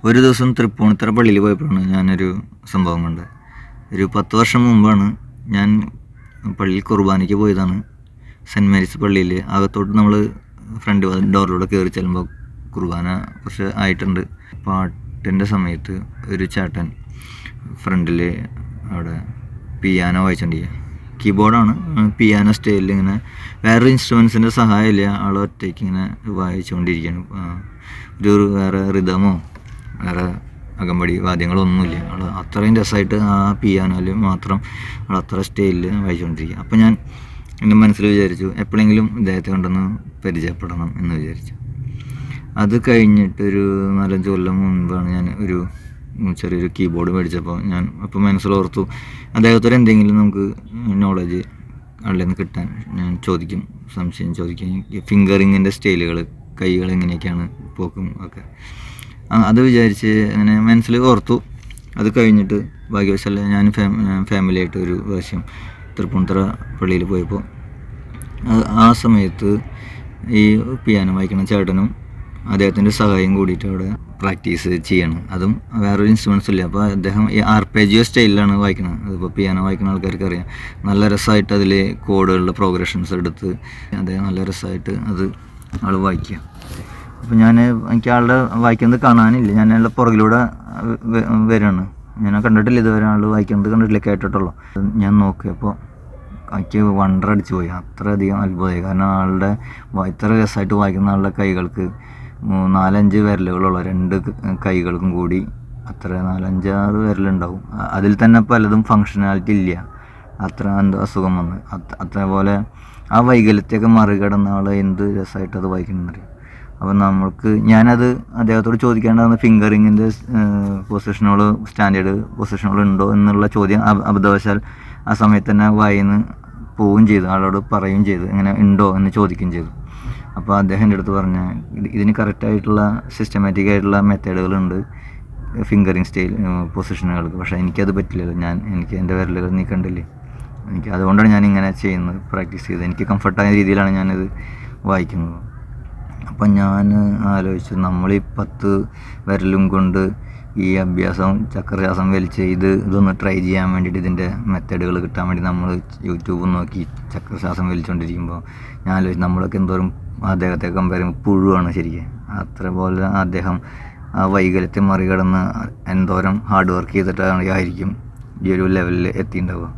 ഒരു ദിവസം തൃപ്പൂണിത്തറ പള്ളിയിൽ പോയപ്പോഴാണ് ഞാനൊരു സംഭവം കണ്ടത്. ഒരു 10 വർഷം മുമ്പാണ് ഞാൻ പള്ളിയിൽ കുർബാനയ്ക്ക് പോയതാണ്. സെൻറ്റ് മേരീസ് പള്ളിയിൽ അകത്തോട്ട് നമ്മൾ ഫ്രണ്ട് ഡോറിലൂടെ കയറി ചെല്ലുമ്പോൾ കുർബാന കുറച്ച് ആയിട്ടുണ്ട്. പാട്ടിൻ്റെ സമയത്ത് ഒരു ചേട്ടൻ ഫ്രണ്ടിൽ അവിടെ പിയാനോ വായിച്ചുകൊണ്ടിരിക്കുക. കീബോർഡാണ്, പിയാനോ സ്റ്റൈലിൽ ഇങ്ങനെ വേറൊരു ഇൻസ്ട്രുമെൻസിൻ്റെ സഹായമില്ല, ആൾ ഒറ്റയ്ക്ക് ഇങ്ങനെ വായിച്ചുകൊണ്ടിരിക്കുകയാണ്. വേറെ റിതമോ വേറെ അകമ്പടി വാദ്യങ്ങളൊന്നുമില്ല. ആൾ അത്രയും രസമായിട്ട് ആ പിയാനോയിൽ മാത്രം ആൾ അത്ര സ്റ്റൈലിൽ വായിച്ചുകൊണ്ടിരിക്കുക. അപ്പോൾ ഞാൻ എൻ്റെ മനസ്സിൽ വിചാരിച്ചു എപ്പോഴെങ്കിലും ഇദ്ദേഹത്തെ കൊണ്ടൊന്ന് പരിചയപ്പെടണം എന്ന് വിചാരിച്ചു. അത് കഴിഞ്ഞിട്ടൊരു 4-5 കൊല്ലം മുൻപാണ് ഞാൻ ഒരു ചെറിയൊരു കീബോർഡ് മേടിച്ചപ്പോൾ ഞാൻ അപ്പോൾ മനസ്സിലോർത്തു അദ്ദേഹത്തോട് എന്തെങ്കിലും നമുക്ക് നോളജ് അവിടെ നിന്ന് കിട്ടാൻ ഞാൻ ചോദിക്കും, സംശയം ചോദിക്കും. ഫിംഗറിങ്ങിൻ്റെ സ്റ്റൈലുകൾ, കൈകൾ എങ്ങനെയൊക്കെയാണ് പോക്കും ഒക്കെ അത് വിചാരിച്ച് അങ്ങനെ മനസ്സിൽ ഓർത്തു. അത് കഴിഞ്ഞിട്ട് ഭാഗ്യവശാൽ ഞാൻ ഫാമിലിയായിട്ട് ഒരു പ്രാവശ്യം തൃപ്പൂണിത്തറ പള്ളിയിൽ പോയപ്പോൾ ആ സമയത്ത് ഈ പിയാനോ വായിക്കുന്ന ചേട്ടനും അദ്ദേഹത്തിൻ്റെ സഹായം കൂടിയിട്ട് അവിടെ പ്രാക്ടീസ് ചെയ്യണം. അതും വേറൊരു ഇൻസ്ട്രുമെൻറ്റ്സ് ഇല്ല. അപ്പോൾ അദ്ദേഹം ഈ ആർപെജിയോ സ്റ്റൈലിലാണ് വായിക്കുന്നത്. അതിപ്പോൾ പിയാനോ വായിക്കുന്ന ആൾക്കാർക്ക് അറിയാം. നല്ല രസമായിട്ട് അതിൽ കോഡുകളുടെ പ്രോഗ്രഷൻസ് എടുത്ത് അദ്ദേഹം നല്ല രസമായിട്ട് അത് ആൾ വായിക്കുക. അപ്പോൾ എനിക്ക് ആളുടെ വായിക്കുന്നത് കാണാനില്ല, ഞാൻ അയാളുടെ പുറകിലൂടെ വരികയാണ്. ഞാൻ കണ്ടിട്ടില്ല ഇതുവരെ, ആൾ വായിക്കുന്നത് കണ്ടിട്ടില്ല, കേട്ടിട്ടുള്ളൂ. ഞാൻ നോക്കിയപ്പോൾ എനിക്ക് വണ്ടർ അടിച്ചു പോയി, അത്രയധികം അത്ഭുതമായി. കാരണം ആളുടെ ഇത്ര രസമായിട്ട് വായിക്കുന്ന ആളുടെ കൈകൾക്ക് 4-5 വിരലുകളുള്ള 2 കൈകൾക്കും കൂടി അത്ര 4-5-6 വിരലുണ്ടാവും. അതിൽ തന്നെ പലതും ഫങ്ഷനാലിറ്റി ഇല്ല, അത്ര എന്തോ അസുഖം വന്ന്. അതേപോലെ ആ വൈകല്യത്തെയൊക്കെ മറികടന്ന ആൾ എന്ത് രസമായിട്ട് അത് വായിക്കുന്നറിയാം. അപ്പം ഞാനത് അദ്ദേഹത്തോട് ചോദിക്കേണ്ടത് ഫിംഗറിങ്ങിൻ്റെ പൊസിഷനുകൾ, സ്റ്റാൻഡേർഡ് പൊസിഷനുകൾ ഉണ്ടോ എന്നുള്ള ചോദ്യം അബദ്ധവശാൽ ആ സമയത്ത് തന്നെ വായിന്ന് പോവുകയും ചെയ്തു. ആളോട് പറയുകയും ചെയ്തു ഇങ്ങനെ ഉണ്ടോ എന്ന് ചോദിക്കുകയും ചെയ്തു. അപ്പോൾ അദ്ദേഹം എൻ്റെ അടുത്ത് പറഞ്ഞ ഇതിന് കറക്റ്റായിട്ടുള്ള സിസ്റ്റമാറ്റിക് ആയിട്ടുള്ള മെത്തേഡുകളുണ്ട് ഫിംഗറിങ് സ്റ്റൈൽ പൊസിഷനുകൾക്ക്, പക്ഷേ എനിക്കത് പറ്റില്ലല്ലോ. എനിക്ക് എൻ്റെ വിരലുകൾ നീ കണ്ടില്ലേ, അതുകൊണ്ടാണ് ഞാൻ ഇങ്ങനെ ചെയ്യുന്നത്, പ്രാക്ടീസ് ചെയ്ത് എനിക്ക് കംഫർട്ടായ രീതിയിലാണ് ഞാനിത് വായിക്കുന്നത്. അപ്പം ഞാൻ ആലോചിച്ചു, നമ്മൾ ഈ 10 വിരലും കൊണ്ട് ഈ അഭ്യാസം ചക്രശ്വാസം വലിച്ച് ഇതൊന്ന് ട്രൈ ചെയ്യാൻ വേണ്ടിയിട്ട്, ഇതിൻ്റെ മെത്തേഡുകൾ കിട്ടാൻ വേണ്ടി നമ്മൾ യൂട്യൂബ് നോക്കി ചക്രശ്വാസം വലിച്ചുകൊണ്ടിരിക്കുമ്പോൾ ഞാൻ ആലോചിച്ചു നമ്മളൊക്കെ എന്തോരം അദ്ദേഹത്തെ കമ്പയർ ചെയ്യുമ്പോൾ പുഴുവാണ് ശരിക്കും. അത്ര പോലെ അദ്ദേഹം ആ വൈകല്യത്തെ മറികടന്ന് എന്തോരം ഹാർഡ് വർക്ക് ചെയ്തിട്ടായിരിക്കും ഈ ഒരു ലെവലിൽ എത്തിയിട്ടുണ്ടാവുക.